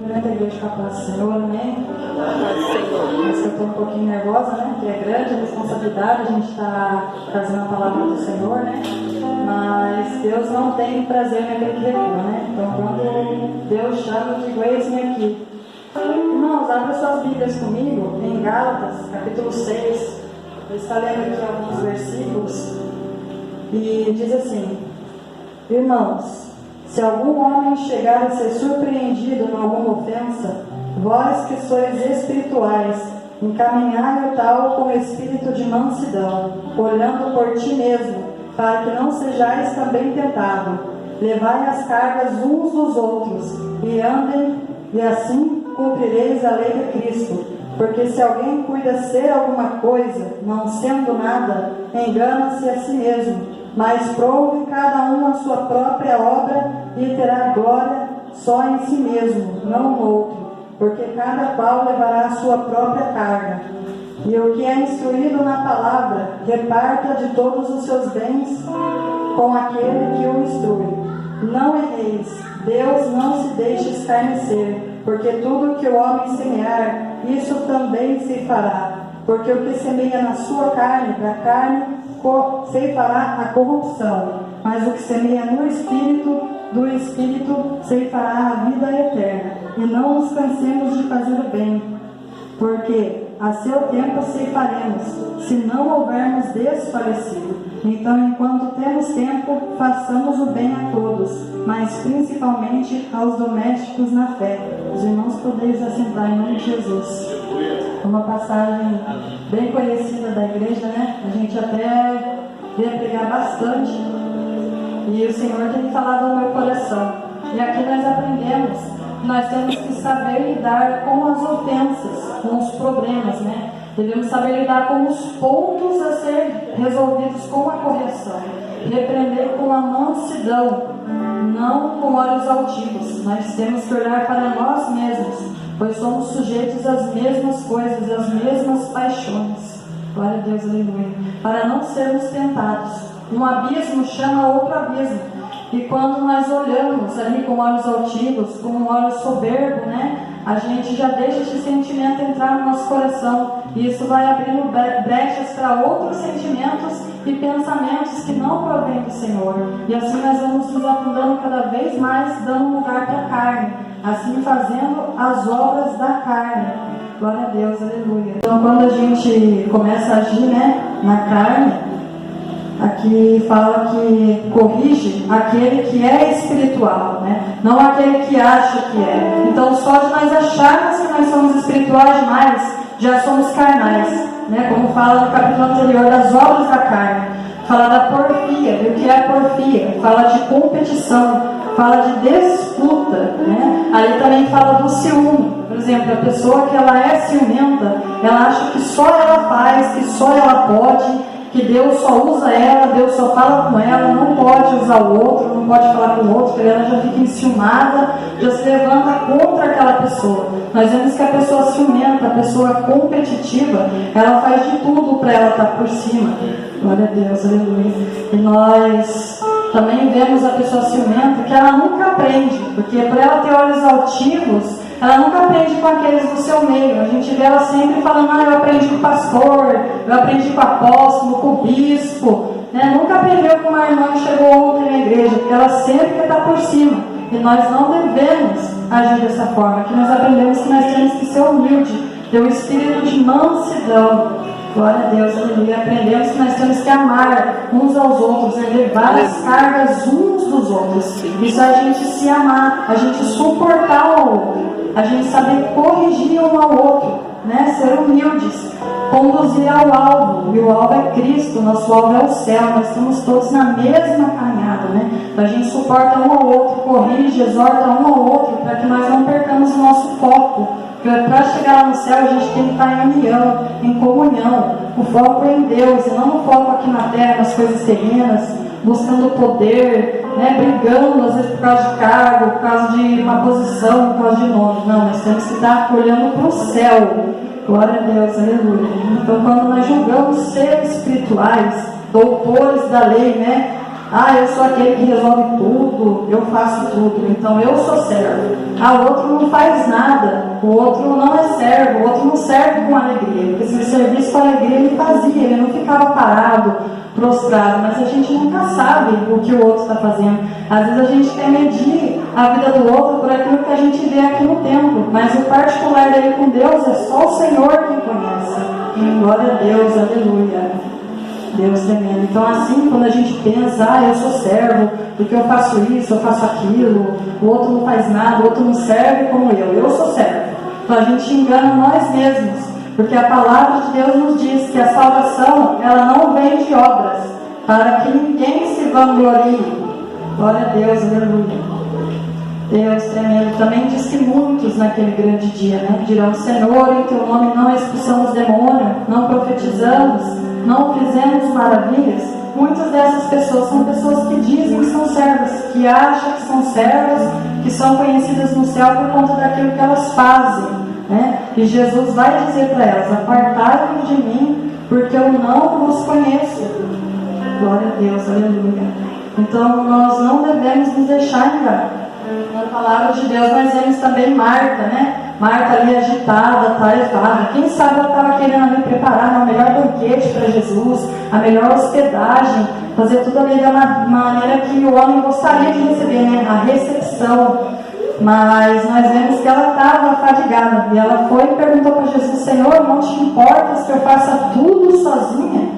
Durante a igreja com a paz do Senhor, amém? Mas eu estou um pouquinho nervosa, né? Porque é grande a responsabilidade, a gente está trazendo a palavra do Senhor, né? Mas Deus não tem prazer naquele que recua, né? Então quando Deus chama, eu digo, eis-me aqui. Irmãos, abra suas Bíblias comigo em Gálatas, capítulo 6. Eu estou lendo aqui alguns versículos e diz assim: irmãos, se algum homem chegar a ser surpreendido em alguma ofensa, vós que sois espirituais, encaminhai o tal com espírito de mansidão, olhando por ti mesmo, para que não sejais também tentado. Levai as cargas uns dos outros, e andem, e assim cumprireis a lei de Cristo. Porque se alguém cuida ser alguma coisa, não sendo nada, engana-se a si mesmo. Mas prove cada um a sua própria obra e terá glória só em si mesmo, não no outro, porque cada qual levará a sua própria carga. E o que é instruído na palavra, reparta de todos os seus bens com aquele que o instrui. Não erreis, Deus não se deixe escarnecer, porque tudo que o homem semear, isso também se fará. Porque o que semeia na sua carne, da carne, ceifará a corrupção, mas o que semeia no Espírito, do Espírito ceifará a vida eterna. E não nos cansemos de fazer o bem, porque a seu tempo ceifaremos, se não houvermos desfalecido. Então, enquanto temos tempo, façamos o bem a todos, mas principalmente aos domésticos na fé. Os irmãos podeis assentar em nome de Jesus. Uma passagem bem conhecida da igreja, né? A gente até veio pregar bastante, e o Senhor tem falado no meu coração. E aqui nós aprendemos que nós temos que saber lidar com as ofensas, com os problemas, né? Devemos saber lidar com os pontos a ser resolvidos com a correção, repreender com a mansidão, não com olhos altivos. Nós temos que olhar para nós mesmos, pois somos sujeitos às mesmas coisas, às mesmas paixões. Glória a Deus, aleluia. Para não sermos tentados. Um abismo chama outro abismo. E quando nós olhamos ali com olhos altivos, com um olho soberbo, né? A gente já deixa esse sentimento entrar no nosso coração. E isso vai abrindo brechas para outros sentimentos e pensamentos que não provêm do Senhor. E assim nós vamos nos afundando cada vez mais, dando lugar para a carne. Assim fazendo as obras da carne. Glória a Deus, aleluia. Então quando a gente começa a agir, né, na carne, aqui fala que corrige aquele que é espiritual, né? Não aquele que acha que é. Então só de nós acharmos que nós somos espirituais demais, já somos carnais, né? Como fala no capítulo anterior das obras da carne. Fala da porfia. E o que é a porfia? Fala de competição, fala de disputa, né? Aí também fala do ciúme. Por exemplo, a pessoa que ela é ciumenta, ela acha que só ela faz, que só ela pode, que Deus só usa ela, Deus só fala com ela, não pode usar o outro, não pode falar com o outro, porque ela já fica enciumada, já se levanta contra aquela pessoa. Nós vemos que a pessoa ciumenta, a pessoa competitiva, ela faz de tudo para ela estar por cima. Glória a Deus, aleluia. E nós também vemos a pessoa ciumenta que ela nunca aprende, porque por ela ter olhos altivos, ela nunca aprende com aqueles do seu meio. A gente vê ela sempre falando, eu aprendi com o pastor, eu aprendi com o apóstolo, com o bispo, né? Nunca aprendeu com uma irmã que chegou ontem na igreja, porque ela sempre quer estar por cima. E nós não devemos agir dessa forma. Aqui nós aprendemos que nós temos que ser humildes, ter um espírito de mansidão. Glória a Deus, aleluia. Aprendemos que nós temos que amar uns aos outros, né? Levar as cargas uns dos outros. Isso é a gente se amar, a gente suportar um ao outro, a gente saber corrigir um ao outro, né? Ser humildes, conduzir ao alvo. E o alvo é Cristo, nosso alvo é o céu. Nós estamos todos na mesma caminhada, né? A gente suporta um ao outro, corrige, exorta um ao outro, para que nós não percamos o nosso foco. Para chegar lá no céu, a gente tem que estar em união, em comunhão. O foco é em Deus, e não o foco aqui na terra, nas coisas terrenas, buscando poder, né, brigando, às vezes por causa de cargo, por causa de uma posição, por causa de nome. Não, nós temos que estar olhando para o céu. Glória a Deus, aleluia. Então, quando nós julgamos seres espirituais, doutores da lei, né, Eu sou aquele que resolve tudo, eu faço tudo, então eu sou servo. O outro não faz nada, o outro não é servo, o outro não serve com alegria, porque se ele servisse com alegria ele fazia, ele não ficava parado, prostrado, mas a gente nunca sabe o que o outro está fazendo. Às vezes a gente quer medir a vida do outro por aquilo que a gente vê aqui no templo, mas o particular dele com Deus é só o Senhor quem conhece. Glória a Deus, aleluia. Deus tremendo. Então assim, quando a gente pensa, eu sou servo, porque eu faço isso, eu faço aquilo, o outro não faz nada, o outro não serve como eu sou servo. Então a gente engana nós mesmos, porque a palavra de Deus nos diz que a salvação, ela não vem de obras, para que ninguém se vanglorie. Glória a Deus, aleluia. Deus tremendo. Também diz que muitos naquele grande dia, dirão: Senhor, em teu nome não expulsamos demônio, não profetizamos, não fizemos maravilhas. Muitas dessas pessoas são pessoas que dizem que são servas, que acham que são servas, que são conhecidas no céu por conta daquilo que elas fazem, E Jesus vai dizer para elas: apartai-vos de mim, porque eu não vos conheço. Glória a Deus, aleluia. Então nós não devemos nos deixar enganar. Na palavra de Deus nós vemos também Marta, Marta ali agitada, tarefada. Quem sabe ela estava querendo ali preparar o melhor banquete para Jesus, a melhor hospedagem, fazer tudo ali da maneira que o homem gostaria de receber, a recepção. Mas nós vemos que ela estava fadigada, e ela foi e perguntou para Jesus: Senhor, não te importas que eu faça tudo sozinha?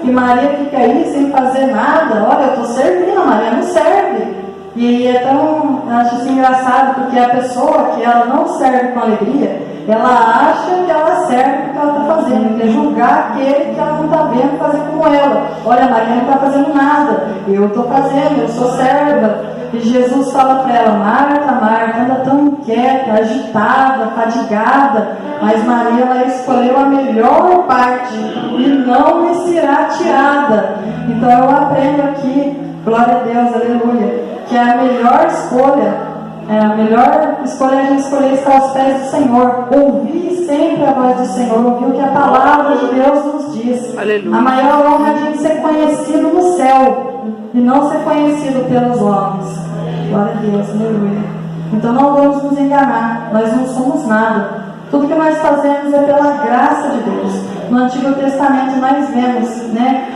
E Maria fica aí sem fazer nada. Olha, eu estou servindo, a Maria não serve. E é tão, acho assim engraçado, porque a pessoa que ela não serve com alegria, ela acha que ela serve porque ela está fazendo, quer julgar aquele que ela não está vendo fazer como ela. Olha, a Maria não está fazendo nada, eu estou fazendo, eu sou serva. E Jesus fala para ela: Marta, Marta, anda tão inquieta, agitada, fadigada, mas Maria, ela escolheu a melhor parte e não lhe será tirada. Então eu aprendo aqui, glória a Deus, aleluia, que a melhor escolha é a gente escolher estar aos pés do Senhor, ouvir sempre a voz do Senhor, ouvir o que a palavra de Deus nos diz. Aleluia. A maior honra é a gente ser conhecido no céu e não ser conhecido pelos homens. Glória a Deus, aleluia. Então não vamos nos enganar, nós não somos nada. Tudo que nós fazemos é pela graça de Deus. No Antigo Testamento nós vemos,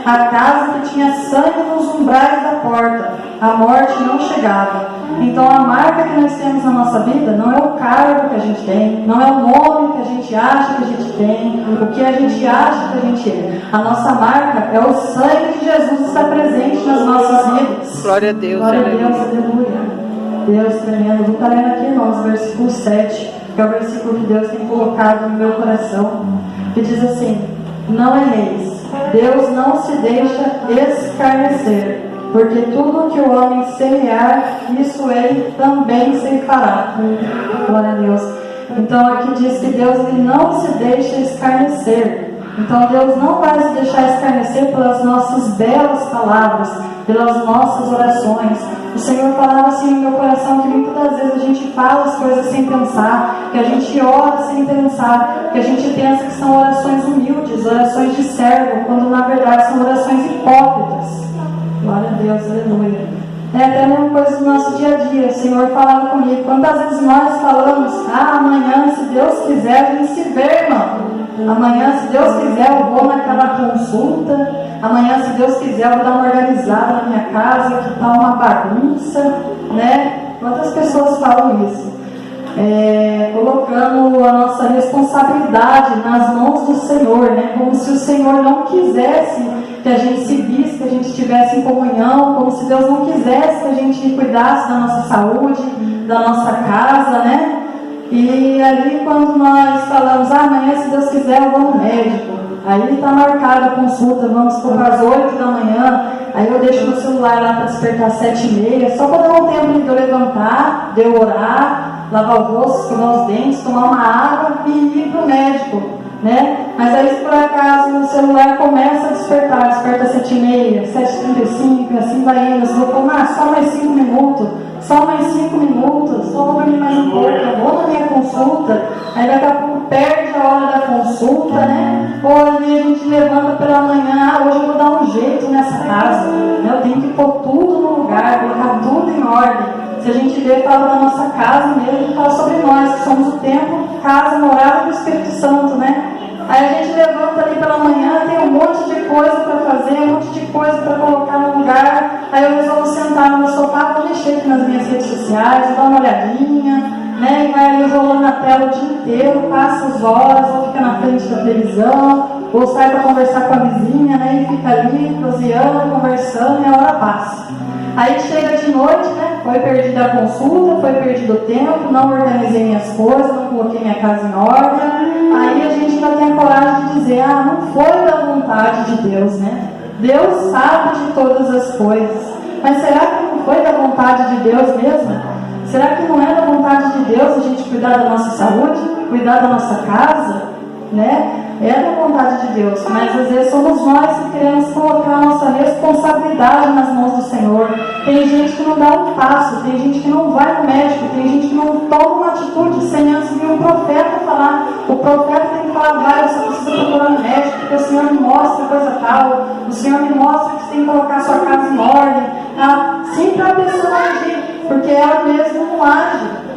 a casa que tinha sangue nos umbrais da porta, a morte não chegava. Então a marca que nós temos na nossa vida não é o cargo que a gente tem, não é o nome que a gente acha que a gente tem, o que a gente acha que a gente é. A nossa marca é o sangue de Jesus que está presente nas nossas vidas. Glória a Deus, glória a Deus, aleluia. Deus tremendo. Vou estar lendo aqui, irmãos, versículo 7, que é o versículo que Deus tem colocado no meu coração, que diz assim: não ereis, Deus não se deixa escarnecer, porque tudo que o homem semear, isso ele também ceifará. Glória a Deus. Então aqui diz que Deus ele não se deixa escarnecer. Então Deus não vai se deixar escarnecer pelas nossas belas palavras, pelas nossas orações. O Senhor falava assim no meu coração que muitas das vezes a gente fala as coisas sem pensar, que a gente ora sem pensar, que a gente pensa que são orações humildes, orações de servo, quando na verdade são orações hipócritas. Glória a Deus, aleluia. É até a mesma coisa do nosso dia a dia. O Senhor falava comigo: quantas vezes nós falamos: amanhã, se Deus quiser, a gente se vê, irmão. Amanhã, se Deus quiser, eu vou naquela consulta. Amanhã, se Deus quiser, eu vou dar uma organizada na minha casa, que está uma bagunça, Quantas pessoas falam isso? Colocando a nossa responsabilidade nas mãos do Senhor, como se o Senhor não quisesse que a gente se visse, que a gente estivesse em comunhão, como se Deus não quisesse que a gente cuidasse da nossa saúde, da nossa casa, E ali quando nós falamos: amanhã, se Deus quiser, eu vou no médico. Aí está marcada a consulta, vamos por às 8 da manhã. Aí eu deixo meu celular lá para despertar às 7h30, só para dar um tempo de eu levantar, de eu orar, lavar o rosto, escovar os dentes, tomar uma água e ir para o médico, Mas aí, se por acaso o celular começa a despertar, desperta às 7h30, 7h35, assim vai indo. Eu vou falar: só mais 5 minutos, só mais 5 minutos, só vou dormir mais um pouco, eu vou na minha consulta. Aí daqui a pouco perde a hora da consulta, Ou ali a gente levanta pela manhã, hoje eu vou dar um jeito nessa casa, né? Eu tenho que pôr tudo no lugar, colocar tudo em ordem. Se a gente vê, fala da nossa casa mesmo, fala sobre nós, que somos o templo, casa, morada do Espírito Santo, né? Aí a gente levanta ali pela manhã, tem um monte de coisa para fazer, um monte de coisa para colocar no lugar. Aí eu resolvo sentar no meu sofá, vou mexer aqui nas minhas redes sociais, vou dar uma olhadinha, né? E vai ali rolando na tela o dia inteiro, passa as horas, ou fica na frente da televisão, ou sai para conversar com a vizinha, né? E fica ali cozinhando, conversando, e a hora passa. Aí chega de noite, né? Foi perdida a consulta, foi perdido o tempo, não organizei minhas coisas, não coloquei minha casa em ordem. Aí a gente ainda tem a coragem de dizer, não foi da vontade de Deus, né? Deus sabe de todas as coisas. Mas será que não foi da vontade de Deus mesmo? Será que não é da vontade de Deus a gente cuidar da nossa saúde, cuidar da nossa casa, né? É da vontade de Deus, mas às vezes somos nós que queremos colocar a nossa responsabilidade nas mãos do Senhor. Tem gente que não dá um passo, tem gente que não vai no médico, tem gente que não toma uma atitude sem antes vir um profeta falar. O profeta tem que falar, vai, você precisa procurar um médico, porque o Senhor me mostra coisa tal, o Senhor me mostra que você tem que colocar a sua casa em ordem. Sim, para a pessoa agir, porque ela mesma não age.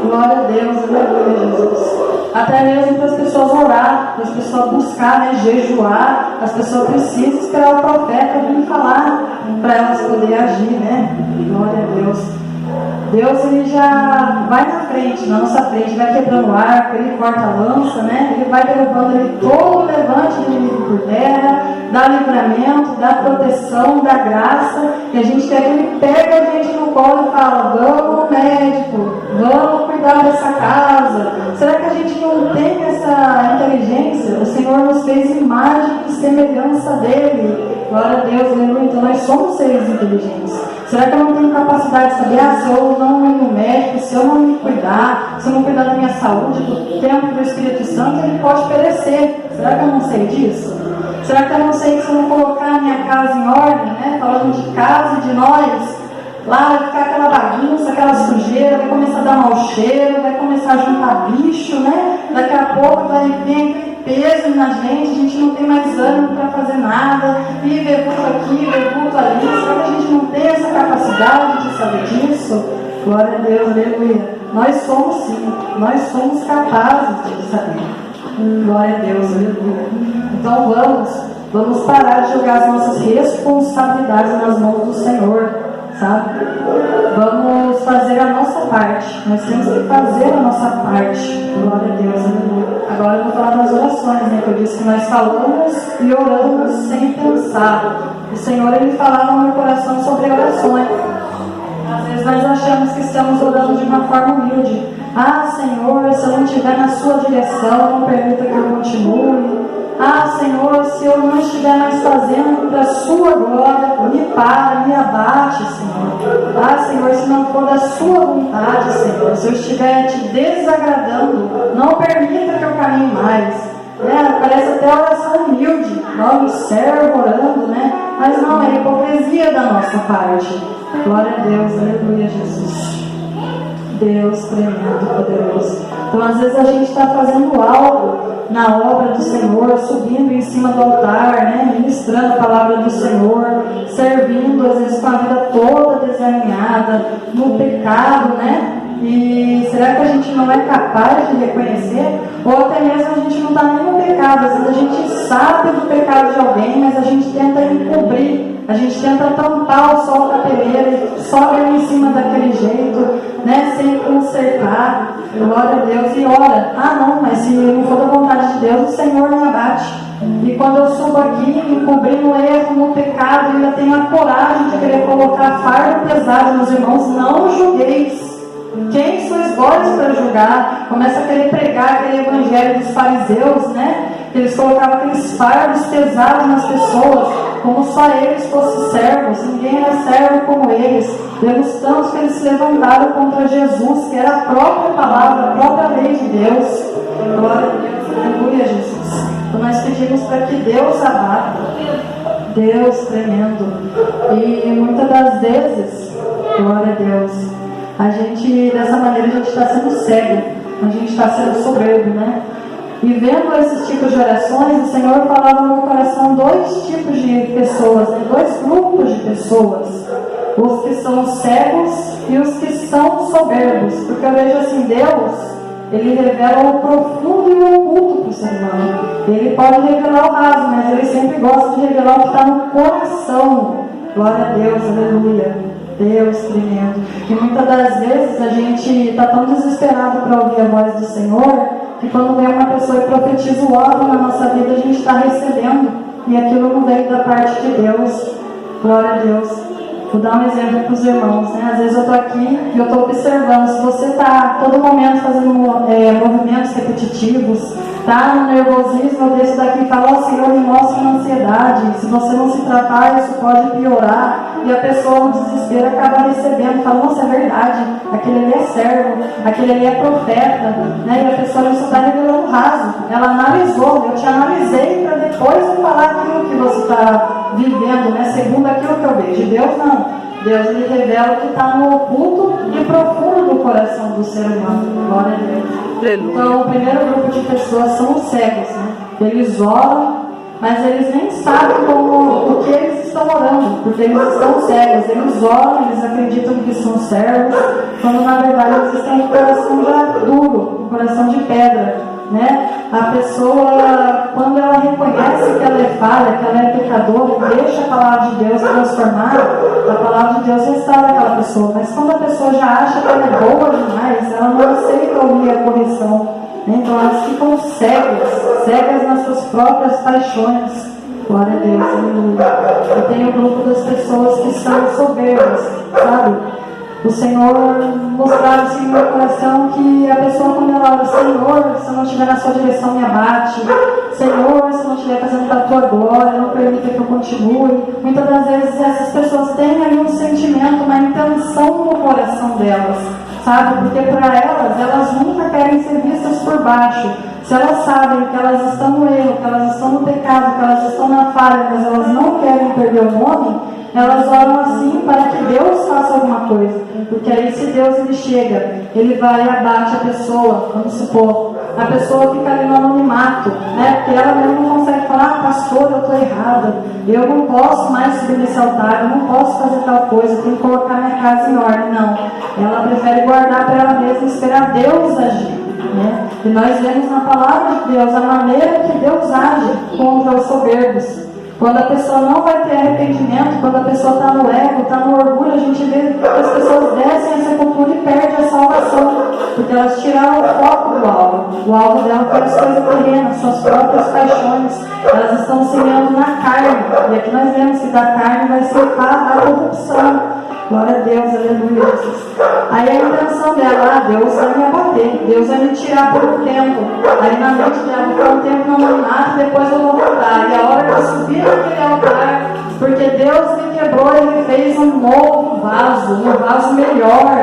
Glória a Deus, aleluia, Jesus. Até mesmo para as pessoas orar, para as pessoas buscar, né, jejuar, as pessoas precisam esperar o profeta vir falar para elas poderem agir, né? Glória a Deus. Deus, ele já vai na frente, na nossa frente, vai quebrando o arco, ele corta a lança, né? Ele vai derrubando ele todo o levante do inimigo por terra, dá livramento, dá proteção, dá graça, e a gente quer que ele pegue a gente no colo e fala, vamos médico, vamos cuidar dessa casa. Será que a gente não tem essa inteligência? O Senhor nos fez imagem e semelhança dele. Glória a Deus, aleluia. Então nós somos seres inteligentes. Será que eu não tenho capacidade de saber, se eu não ir no médico, se eu não me cuidar, se eu não cuidar da minha saúde, do tempo do Espírito Santo, ele pode perecer. Será que eu não sei disso? Será que eu não sei que se eu não colocar a minha casa em ordem, né? Falando de casa e de nós, lá vai ficar aquela bagunça, aquela sujeira, vai começar a dar mau cheiro, vai começar a juntar bicho, né? Daqui a pouco vai vir peso na gente, a gente não tem mais ânimo para fazer nada, e ver vulto aqui, ver vulto ali. Será que a gente não tem essa capacidade de saber disso? Glória a Deus, aleluia. Nós somos sim, nós somos capazes de saber. Glória a Deus, aleluia. Então vamos parar de jogar as nossas responsabilidades nas mãos do Senhor, sabe? Vamos fazer a nossa parte. Nós temos que fazer a nossa parte. Glória a Deus, aleluia. Agora eu vou falar das orações, né? Que eu disse que nós falamos e oramos sem pensar. O Senhor, ele falava no meu coração sobre orações. Às vezes nós achamos que estamos orando de uma forma humilde. Senhor, se eu não estiver na sua direção, não permita que eu continue. Senhor, se eu não estiver mais fazendo para a sua glória, me abate, Senhor. Senhor, se não for da sua vontade, Senhor, se eu estiver te desagradando, não permita que eu caminhe mais. Parece até oração humilde, nosso servo orando, né? Mas não, é hipocrisia da nossa parte. Glória a Deus, aleluia, Jesus. Deus tremendo, poderoso. Então às vezes a gente está fazendo algo na obra do Senhor, subindo em cima do altar, né? Ministrando a palavra do Senhor, servindo às vezes com a vida toda desalinhada, no pecado, né? E será que a gente não é capaz de reconhecer? Ou até mesmo a gente não está nem no pecado, às vezes a gente sabe do pecado de alguém, mas a gente tenta encobrir, a gente tenta tampar o sol da peleira e sobe em cima daquele jeito, né? Sem consertar. Glória a Deus, e ora, não, mas se não for da vontade de Deus, o Senhor me abate. E quando eu subo aqui, encobrindo o erro, no pecado, ainda tenho a coragem de querer colocar fardo pesado nos irmãos, não julgueis. Quem sois vós para julgar? Começa a querer pregar aquele evangelho dos fariseus, né? Eles colocavam aqueles fardos pesados nas pessoas, como só eles fossem servos, ninguém era servo como eles. Vemos tantos que eles se levantaram contra Jesus, que era a própria palavra, a própria lei de Deus. Glória a Deus, aleluia, Jesus. Então nós pedimos para que Deus abata. Deus tremendo. E muitas das vezes, glória a Deus, dessa maneira a gente está sendo cego, a gente está sendo soberbo, né? E vendo esses tipos de orações, o Senhor falava no meu coração dois tipos de pessoas, né? Dois grupos de pessoas. Os que são cegos e os que são soberbos. Porque eu vejo assim, Deus, Ele revela o profundo e o oculto para o ser humano. Ele pode revelar o raso, mas Ele sempre gosta de revelar o que está no coração. Glória a Deus, aleluia. Deus tremendo. E muitas das vezes a gente está tão desesperado para ouvir a voz do Senhor, que quando vem uma pessoa e profetiza o algo na nossa vida, a gente está recebendo. E aquilo não veio da parte de Deus. Glória a Deus. Vou dar um exemplo para os irmãos, né? Às vezes eu estou aqui e eu estou observando. Se você está todo momento fazendo movimentos repetitivos, está no nervosismo, eu desço daqui e falo, ó Senhor, me mostra uma ansiedade. Se você não se tratar, isso pode piorar. E a pessoa no desespero acaba recebendo, fala, nossa, é verdade, aquele ali é servo, aquele ali é profeta, né? E a pessoa só está revelando raso. Ela analisou, eu te analisei para depois eu falar aquilo que você está vivendo, né? Segundo aquilo que eu vejo. Deus não. Deus lhe revela o que está no oculto e profundo do coração do ser humano. Glória a Deus. Então, o primeiro grupo de pessoas são os cegos, né? Eles oram, mas eles nem sabem o que eles estão orando, porque eles estão cegos. Eles oram, eles acreditam que são servos, quando na verdade eles estão com o coração já duro, um coração de pedra. Né? A pessoa, quando ela reconhece que ela é falha, que ela é pecadora, deixa a palavra de Deus transformar, a palavra de Deus restaura aquela pessoa. Mas quando a pessoa já acha que ela é boa demais, ela não aceita ouvir a correção. Né? Então elas ficam cegas nas suas próprias paixões. Glória a Deus, aleluia. Eu tenho um grupo das pessoas que são soberbas, sabe? O Senhor mostrava assim no meu coração que a pessoa, quando ela ora, Senhor, se eu não estiver na sua direção, me abate. Senhor, se eu não estiver fazendo para a tua glória, não permita que eu continue. Muitas das vezes essas pessoas têm ali um sentimento, uma intenção no coração delas, sabe? Porque para elas nunca querem ser vistas por baixo. Se elas sabem que elas estão no erro, que elas estão no pecado, que elas estão na falha, mas elas não querem perder o nome, elas oram assim para que Deus faça alguma coisa. Porque aí se Deus ele chega, ele vai e abate a pessoa, vamos supor, a pessoa fica ali no anonimato, né? Porque ela mesmo não consegue falar, pastor, eu estou errada, eu não posso mais subir nesse altar, eu não posso fazer tal coisa, tenho que colocar minha casa em ordem. Não, ela prefere guardar para ela mesma e esperar Deus agir. Né? E nós vemos na palavra de Deus a maneira que Deus age contra os soberbos. Quando a pessoa não vai ter arrependimento, quando a pessoa está no ego, está no orgulho, a gente vê que as pessoas descem a sepultura e perdem a salvação, porque elas tiraram o foco do alvo. O alvo dela foi as coisas terrenas, suas próprias paixões. Elas estão semeando na carne, e aqui nós vemos que da carne vai ser a corrupção. Glória a Deus, aleluia, Jesus. Aí a intenção dela, Deus vai me abater, Deus vai me tirar por um tempo. Aí na mente dela, vou ficar um tempo no anonimato, depois eu vou voltar. E a hora que eu subir naquele altar, porque Deus me quebrou e me fez um novo vaso, um vaso melhor.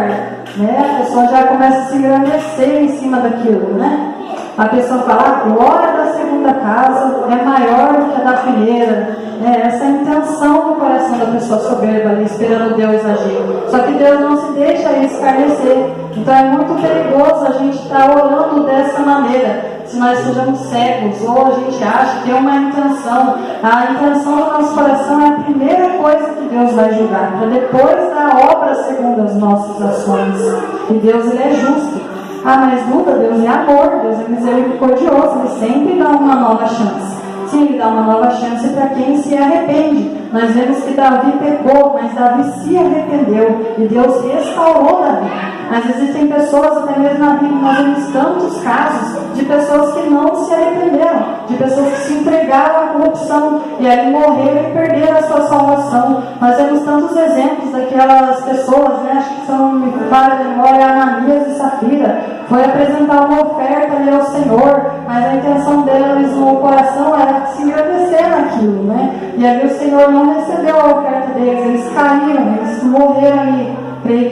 Né? A pessoa já começa a se engrandecer em cima daquilo, né? A pessoa fala, a glória da segunda casa é maior do que a da primeira. Essa é a intenção do coração da pessoa soberba ali, esperando Deus agir. Só que Deus não se deixa escarnecer. Então é muito perigoso a gente estar orando dessa maneira. Se nós sejamos cegos, ou a gente acha que é uma intenção. A intenção do nosso coração é a primeira coisa que Deus vai julgar, para depois dar obra segundo as nossas ações. E Deus ele é justo. Mas nunca, Deus é amor, Deus é misericordioso, Ele sempre dá uma nova chance. Sim, Ele dá uma nova chance para quem se arrepende. Nós vemos que Davi pecou, mas Davi se arrependeu e Deus restaurou Davi. Mas existem pessoas, até mesmo na Bíblia, nós vemos tantos casos de pessoas que não se arrependeram, de pessoas que se entregaram à corrupção e aí morreram e perderam a sua salvação. Nós vemos tantos exemplos daquelas pessoas, né? Acho que são, me falha a memória, Ananias e Safira. Foi apresentar uma oferta ali ao Senhor, mas a intenção deles no coração era se engrandecer naquilo, né? E ali o Senhor não recebeu a oferta deles, eles caíram, eles morreram ali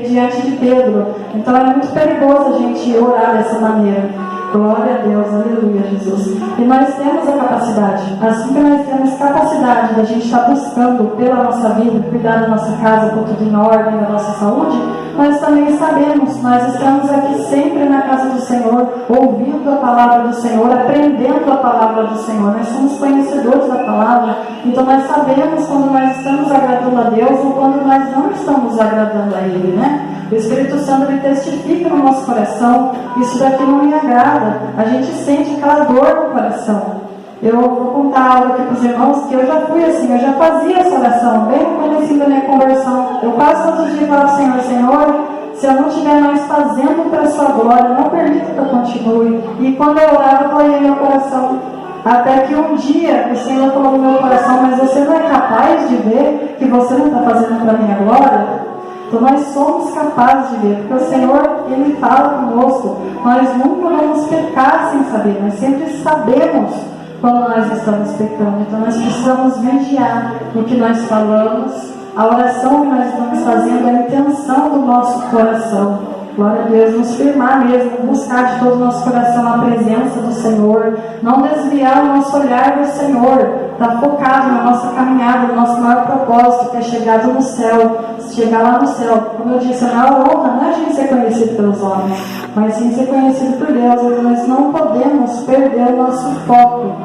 diante de Pedro. Então é muito perigoso a gente orar dessa maneira. Glória a Deus, aleluia, Jesus. E nós temos a capacidade, assim que nós temos capacidade da gente estar buscando pela nossa vida, cuidar da nossa casa, com tudo em ordem, da nossa saúde, nós também sabemos, nós estamos aqui sempre na casa do Senhor, ouvindo a palavra do Senhor, aprendendo a palavra do Senhor. Nós somos conhecedores da palavra, então nós sabemos quando nós estamos agradando a Deus ou quando nós não estamos agradando a Ele, né? O Espírito Santo, ele testifica no nosso coração: isso daqui não me agrada. A gente sente aquela dor no coração. Eu vou contar algo aqui para os irmãos, que eu já fui assim, eu já fazia essa oração, bem no começo da minha conversão. Eu quase todos os dias falava: Senhor, Senhor, se eu não estiver mais fazendo para a sua glória, não permita que eu continue. E quando eu orava, eu falei no meu coração, até que um dia o Senhor falou no meu coração: mas você não é capaz de ver que você não está fazendo para a minha glória? Então nós somos capazes de ver, porque o Senhor, Ele fala conosco. Nós nunca vamos pecar sem saber, nós sempre sabemos quando nós estamos pecando. Então nós precisamos vigiar no que nós falamos, a oração que nós estamos fazendo, a intenção do nosso coração. Glória a Deus, nos firmar mesmo, buscar de todo o nosso coração a presença do Senhor, não desviar o nosso olhar do Senhor, estar focado na nossa caminhada, no nosso maior propósito, que é chegar no céu, chegar lá no céu. Como eu disse, a maior honra não é a gente ser conhecido pelos homens, mas sim ser conhecido por Deus. E nós não podemos perder o nosso foco.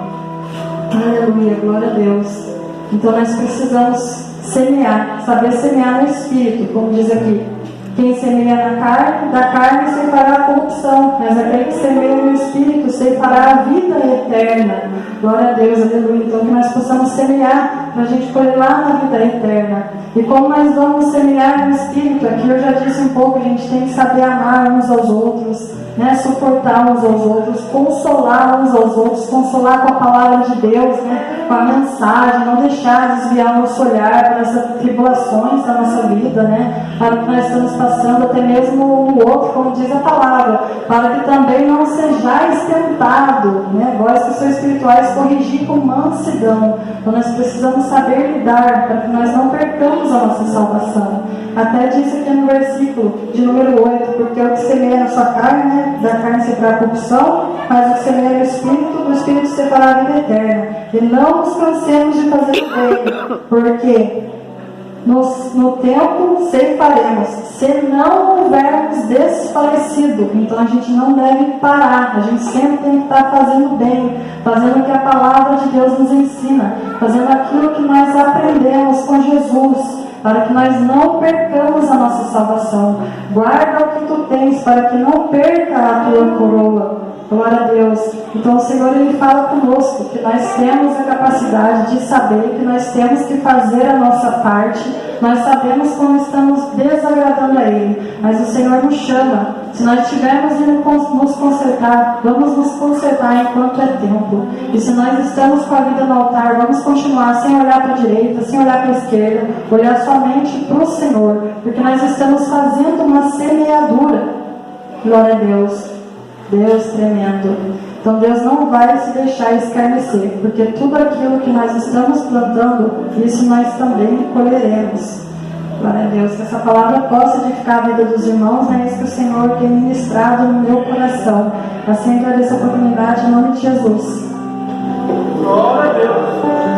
Aleluia, glória a Deus. Então nós precisamos semear, saber semear no Espírito, como diz aqui. Quem semeia na carne, da carne ceifará a corrupção, mas aquele que semeia no Espírito ceifará a vida eterna. Glória a Deus, aleluia. Então que nós possamos semear, para a gente colher lá na vida eterna. E como nós vamos semear no Espírito, aqui eu já disse um pouco, a gente tem que saber amar uns aos outros, né? Suportar uns aos outros, consolar uns aos outros, consolar com a palavra de Deus, né? Com a mensagem, não deixar desviar o nosso olhar para as tribulações da nossa vida, né? Para o que nós estamos passando, até mesmo o outro, como diz a palavra, para que também não sejais tentado, né? Vós que sois espirituais, corrigir com mansidão. Então nós precisamos saber lidar, para que nós não percamos a nossa salvação. Até disse aqui no versículo de número 8, porque o que semeia na sua carne, né? Da carne separará a corrupção, mas o que semeia no Espírito, do Espírito separará a vida eterna. E não nos cansemos de fazer o bem, porque no tempo ceifaremos, se não houvermos desfalecido. Então a gente não deve parar, a gente sempre tem que estar fazendo bem, fazendo o que a palavra de Deus nos ensina, fazendo aquilo que nós aprendemos com Jesus, para que nós não percamos a nossa salvação. Guarda o que tu tens, para que não perca a tua coroa. Glória a Deus. Então o Senhor, Ele fala conosco que nós temos a capacidade de saber que nós temos que fazer a nossa parte. Nós sabemos como estamos desagradando a Ele, mas o Senhor nos chama. Se nós estivermos indo nos consertar, vamos nos consertar enquanto é tempo. E se nós estamos com a vida no altar, vamos continuar sem olhar para a direita, sem olhar para a esquerda, olhar somente para o Senhor, porque nós estamos fazendo uma semeadura. Glória a Deus. Deus tremendo. Então Deus não vai se deixar escarnecer, porque tudo aquilo que nós estamos plantando, isso nós também colheremos. Glória a Deus, que essa palavra possa edificar a vida dos irmãos, é isso que o Senhor tem ministrado no meu coração. Assim agradeço a oportunidade em nome de Jesus. Glória a Deus.